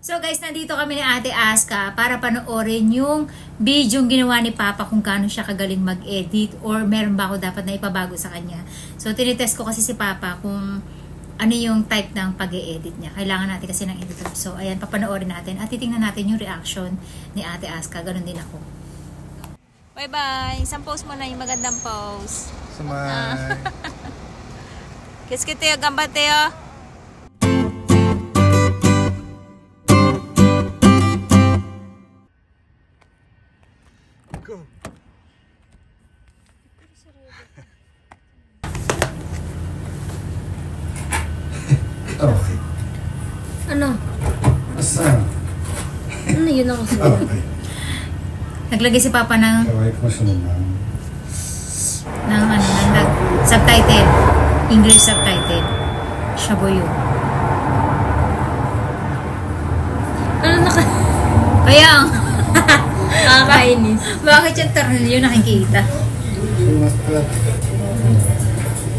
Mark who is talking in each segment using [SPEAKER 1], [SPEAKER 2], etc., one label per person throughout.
[SPEAKER 1] So guys, nandito kami ni Ate Aska para panoorin yung video yung ginawa ni Papa kung gaano siya kagaling mag-edit or meron ba ako dapat na ipabago sa kanya. So tinitest ko kasi si Papa kung ano yung type ng pag-e-edit niya. Kailangan natin kasi ng editor. So ayan, papanoorin natin at titingnan natin yung reaction ni Ate Aska. Ganon din ako. Bye-bye! Isang pose mo na yung magandang pose.
[SPEAKER 2] Sumay!
[SPEAKER 1] Kiss kita, gambate yo!
[SPEAKER 2] Go! Okay.
[SPEAKER 3] Ano?
[SPEAKER 2] Asa?
[SPEAKER 3] Ano yun ako sa
[SPEAKER 2] Okay.
[SPEAKER 1] Naglagay si Papa ng
[SPEAKER 2] Kaway ko siya naman.
[SPEAKER 1] subtitle. English subtitle. Shaboyo.
[SPEAKER 3] Ano naka...
[SPEAKER 1] Kaya,
[SPEAKER 3] Nakakainis.
[SPEAKER 1] bakit yung tornilyo nakikita?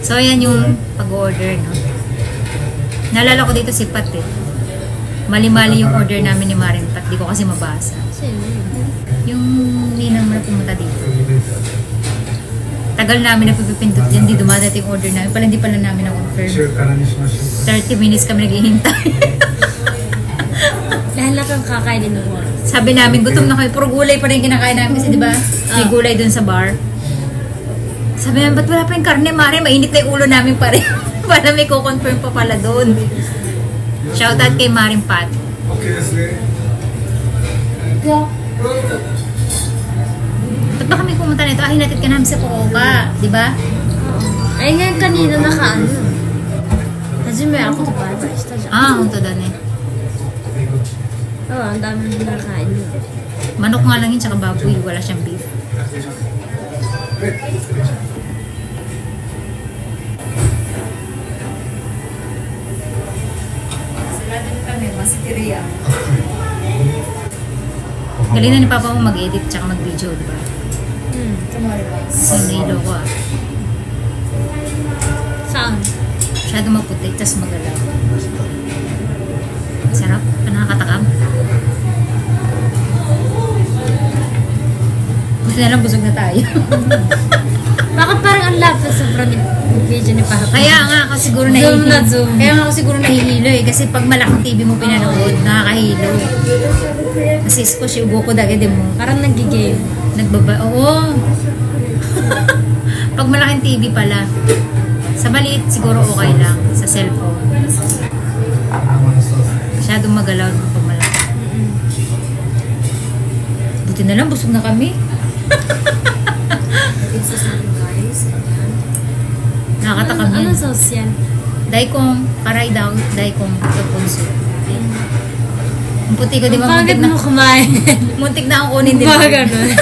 [SPEAKER 1] So, yan yung pag-order, no? Naalala ko dito si Pat, eh. Mali-mali yung order namin ni Maring Pat. Di ko kasi mabasa.
[SPEAKER 3] Sino yun?
[SPEAKER 1] Yung ninang mo na pumunta dito. Tagal namin na pipipindot yan. Di dumadating order namin. Hindi pala namin na-confirm. 30 minutes kami naghihintay.
[SPEAKER 3] Lahat kang kakainin ng oras.
[SPEAKER 1] Sabi namin, gutom na kami. Puro gulay pa rin kinakain namin. Kasi diba, may gulay dun sa bar. Sabi namin, ba't wala pa yung karne, Mare? Mainit na yung ulo namin pa rin. Para may ko-confirm pa pala dun. Shoutout kay Maring Pat.
[SPEAKER 2] Okay, sige.
[SPEAKER 1] Ba't ba kami pumunta nito? Hinatid ka namin sa Fukuoka. Diba?
[SPEAKER 3] Ay nga kanina nakaano. Hajime ako to baba.
[SPEAKER 1] Unto da ne.
[SPEAKER 3] Oo, ang dami na nakain yun.
[SPEAKER 1] Manok nga lang yun, tsaka baboy. Wala siyang beef. Galing na ni Papa mo mag-edit tsaka mag-video, diba? Kasi nilo ko ah.
[SPEAKER 3] Saan?
[SPEAKER 1] Masyado maputi, tas magalaw. Sarap, nakakatakam. Buti na lang busog na tayo.
[SPEAKER 3] Bakit parang ang lapit sobrang video ni Papa?
[SPEAKER 1] Kaya nga ako siguro
[SPEAKER 3] Zoom na
[SPEAKER 1] nahihilo.
[SPEAKER 3] zoom.
[SPEAKER 1] Kaya nga ako siguro nahihilo eh. Kasi pag malaking TV mo pinanood, nakakahilo. Kasi ko siya ubo ko dagad mo.
[SPEAKER 3] Parang nagigame.
[SPEAKER 1] Oo. Pag malaking TV pala. Sa maliit siguro okay lang. Sa cellphone. Masyadong magalaw pag malaki. Buti na lang, busog na kami. Nakakatakam yan.
[SPEAKER 3] Ano sauce yan?
[SPEAKER 1] Daikong, karay daw, daikong kapunso. Ang puti ko, di ba?
[SPEAKER 3] Bakit mo kumain?
[SPEAKER 1] Muntik na akong kunin din.
[SPEAKER 3] Baka ganun.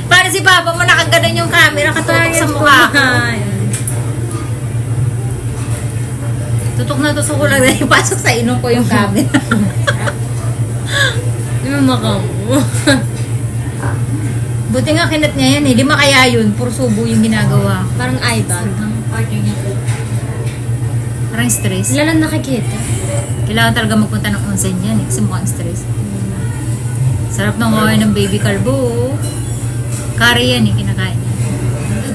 [SPEAKER 1] Para si Papa mo nakaganon yung camera, katutok sa mukha ko. Tutok na tutok ko lang na ipasok sa inong ko yung camera.
[SPEAKER 3] Di mo makamu.
[SPEAKER 1] Buti nga kinat niya yan eh. Di makaya yun. Puro subo yung ginagawa.
[SPEAKER 3] Parang eyebag.
[SPEAKER 1] Parang stress.
[SPEAKER 3] Wala lang nakikita.
[SPEAKER 1] Kailangan talaga magpunta ng onsen yan eh. Kasi mukhang stress. Sarap ng kain ng baby kalbo. Curry yan eh. Kinakain niya.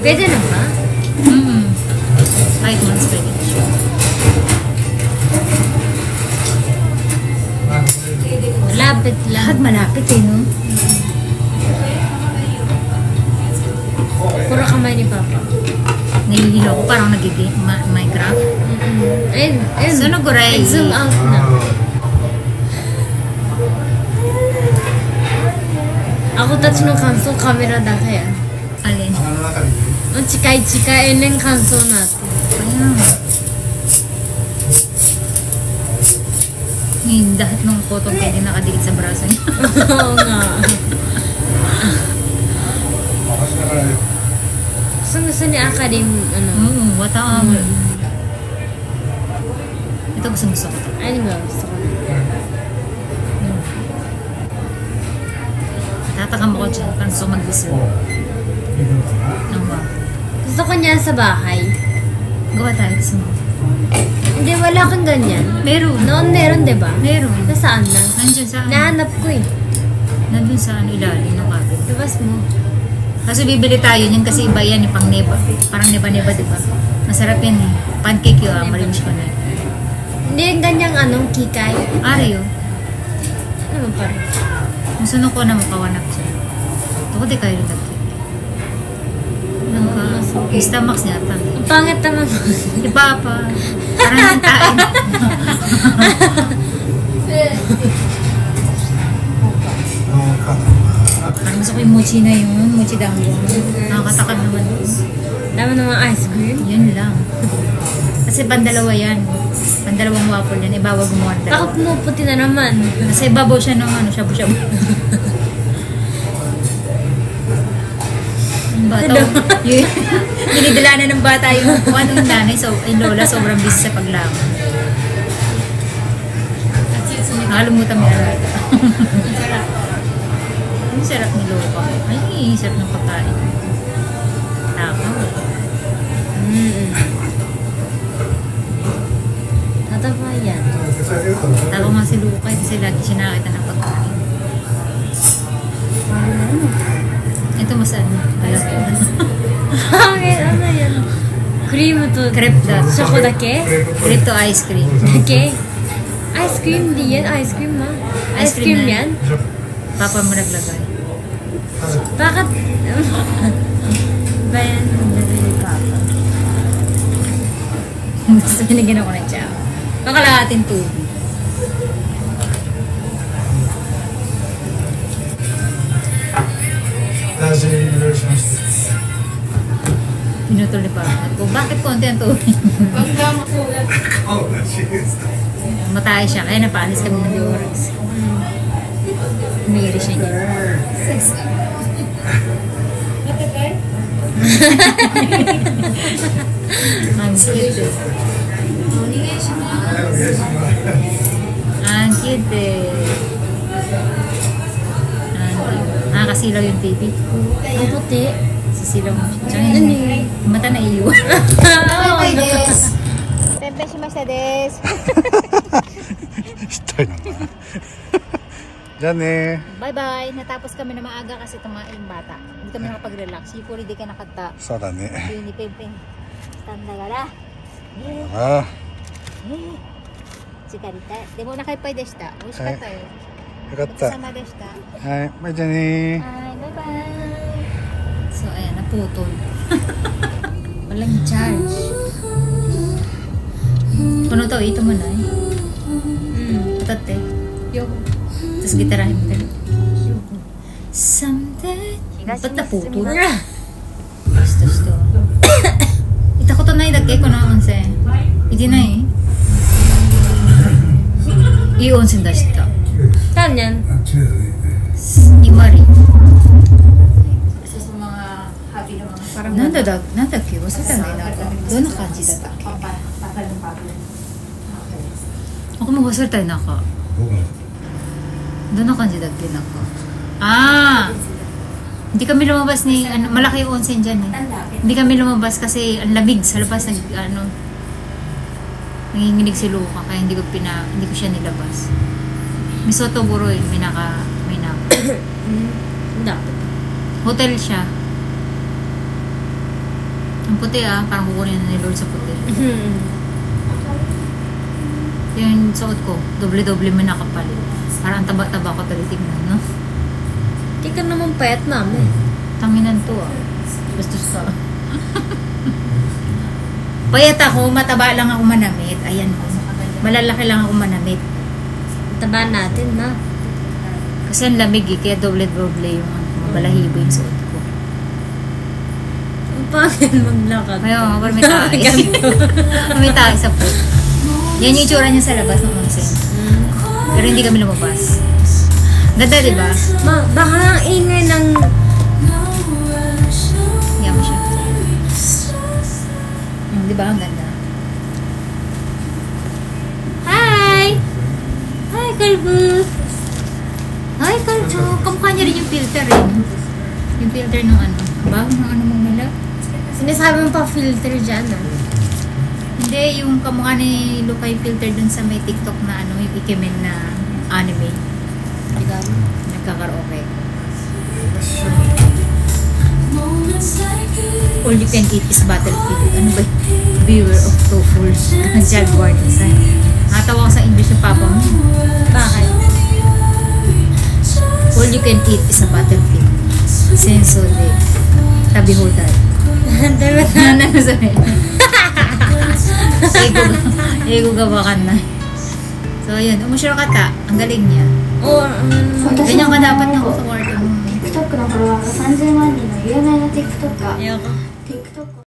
[SPEAKER 3] Pwede na ba?
[SPEAKER 1] Kahit once pwede na siya.
[SPEAKER 3] Malapit lang.
[SPEAKER 1] Lahat malapit eh no?
[SPEAKER 3] Puro kamay ni Papa.
[SPEAKER 1] Nahihilo ko. Parang nagiging Minecraft.
[SPEAKER 3] Ayun, ayun.
[SPEAKER 1] So naguray.
[SPEAKER 3] Zoom out na. Ako touch ng kanso, camera da kaya.
[SPEAKER 1] Alin?
[SPEAKER 3] Ang chikay-chikay ng kanso natin.
[SPEAKER 1] Ayan. Ngayon, lahat ng cotton candy nakadikit sa braso niya.
[SPEAKER 3] Oo nga. Gusto ni Aka din, ano?
[SPEAKER 1] Wata ang... Ito gusto ko.
[SPEAKER 3] Ay, di ba? Gusto ko na.
[SPEAKER 1] Tatakam ako dyan. Parang gusto mag-dessert. Ang wow.
[SPEAKER 3] Gusto ko niya sa bahay.
[SPEAKER 1] Gawa tayo. Gusto mo.
[SPEAKER 3] Hindi, wala kang ganyan.
[SPEAKER 1] Meron.
[SPEAKER 3] Noon meron, di ba?
[SPEAKER 1] Meron.
[SPEAKER 3] Nasaan na?
[SPEAKER 1] Nandiyan sa ano.
[SPEAKER 3] Nahanap ko eh.
[SPEAKER 1] Nandun sa ano, ilalim ng kabel.
[SPEAKER 3] Labas mo.
[SPEAKER 1] Kaso bibili tayo yun kasi iba yan, yung pang neba. Parang neba-neba, di ba? Masarap yan eh. Pancake yun, marinig ko na.
[SPEAKER 3] Hindi yung ganyang anong kikay.
[SPEAKER 1] Ario.
[SPEAKER 3] Ano pa rin?
[SPEAKER 1] Kung saan ko na makawanap siya. Ako di kayo rin Instamax niya ata.
[SPEAKER 3] Ang pangit naman.
[SPEAKER 1] Iba pa. Parang yung tain. Parang gusto ko yung mochi na yun. Mochi dango. Nakakatakad naman.
[SPEAKER 3] Dami namang ice cream.
[SPEAKER 1] Yun lang. Kasi pandalawa yan. Pandalawang waffle yan. Ibawa gumawa ng
[SPEAKER 3] Baka
[SPEAKER 1] dalawa.
[SPEAKER 3] pumuputi na naman.
[SPEAKER 1] Kasi ibabaw siya ng ano, shabu-shabu. Yung bata, yun, dinidala na ng bata yung kung anong nanay, so, ay lola, sobrang busy sa paglaban. Nakalimutan mo yan. Ang sarap ni Lola. Ay, sarap ng pagkain. Takaw.
[SPEAKER 3] Tatapa yan.
[SPEAKER 1] Takaw nga si Luca, kasi lagi siya nakakita ng pagkain. Ito mas ano, alam ko.
[SPEAKER 3] Ano yan? Cream to.
[SPEAKER 1] Crepe da.
[SPEAKER 3] Choco dake?
[SPEAKER 1] Crepe to ice cream.
[SPEAKER 3] Dake? Ice cream di yan? Ice cream ma? Ice cream
[SPEAKER 1] na.
[SPEAKER 3] yan?
[SPEAKER 1] Papa mo naglagay.
[SPEAKER 3] Bakit? Ba yan? Naglalagay papa.
[SPEAKER 1] Gusto nilagyan ako ng chow. Kakalahatin tubig. Pinutol ni Papa ko, bakit konti ang tubig? Matay siya, kaya napaalis kami ng Diorex. Umiri siya niya. Ang cute eh. Ang cute eh. Nakakasilaw yung TV.
[SPEAKER 3] Ang puti.
[SPEAKER 1] Sisilaw mo siya. Tsaka yung mata na iiwan.
[SPEAKER 3] Bye-bye
[SPEAKER 1] des. Pempe shimashita des.
[SPEAKER 2] 一人なんだな。じゃあね。
[SPEAKER 1] Bye-bye. Natapos kami na maaga kasi tumain yung bata. Hindi kami nakapag-relax. Yukuri di ka nakata.
[SPEAKER 2] そうだね。
[SPEAKER 1] Yun ni Pempe. Tanda ka na.
[SPEAKER 2] ああ。
[SPEAKER 1] 疲れた。でもお腹いっぱいでした。美味しかったよ。
[SPEAKER 2] よかった。
[SPEAKER 1] ごちそうさまでした。
[SPEAKER 2] はい。バイじゃあね。
[SPEAKER 1] Hi, bye-bye. So, ayan, naputol. Walang charge. Puno to, ito mo na eh. Patate. Yoko. Tapos gitarahin mo tayo. Yoko. Someday. Ba't naputol? Gusto. Ita ko to na idagay ko na onse. Iti na eh. I-onsen da shita.
[SPEAKER 3] Saan yan?
[SPEAKER 2] あっちだね。
[SPEAKER 1] 今り。なんだっけ忘れたんだよなんかどんな感じだったっけako mo忘れたよなんか どんな感じだっけなんかhindi kami lumabas ni ano, malaki yung onsen dyan eh hindi kami lumabas kasi ang lamig sa labas nanginginig si Luca kaya hindi ko siya nilabas Misoto Buro eh may naka
[SPEAKER 3] Dapat.
[SPEAKER 1] hotel siya. Ang puti parang kukunin na ni Lord sa puti. Yung suot ko, doble-doble mo nakapalit. Parang taba-taba ko tuloy tignan, no?
[SPEAKER 3] Di ka naman payat mami.
[SPEAKER 1] Tanginan to Bastos ka. Payat ako, mataba lang ako manamit. Ayan mo. Malalaki lang ako manamit.
[SPEAKER 3] Taba natin ma.
[SPEAKER 1] Kasi ang lamig kaya doble-doble yung balahibo yung suot ko.
[SPEAKER 3] Ang pangin maglakad.
[SPEAKER 1] Ayaw, parang may tayo. May tayo sa foot. Yan yung itsura niya sa labas ng onsen. Pero hindi kami lumabas. Ganda, di ba?
[SPEAKER 3] Ma, baka ang ingay ng...
[SPEAKER 1] Yan mo siya. Di ba? Ang ganda.
[SPEAKER 3] Hi! Hi, Kalbu!
[SPEAKER 1] Ay, Kalcho. Kamukha niya rin yung filter eh. Yung filter ng ano. Ba? Ng ano mong nila?
[SPEAKER 3] Sinasabi mo pa filter dyan
[SPEAKER 1] Hindi, yung kamukha ni Lukay Filter dun sa may TikTok na ano, yung Ikemen na anime. Nagkakaraoke. All you can eat is battlefield. Ano ba? Beware of two fools. Child warning sign. Natawa ko sa English yung papa mo.
[SPEAKER 3] Bakit?
[SPEAKER 1] All you can eat is a battlefield. Senso de tabihodan.
[SPEAKER 3] Diba?
[SPEAKER 1] Ano sabi? Ego gawakan na. So, ayun. Umushiro kata. Ang galing niya.
[SPEAKER 3] Oo.
[SPEAKER 1] Ganyan ka dapat na ako sa kwarto mo.
[SPEAKER 4] TikTok のフォロワーが30万人の有名な TikToker。
[SPEAKER 3] Ayoko.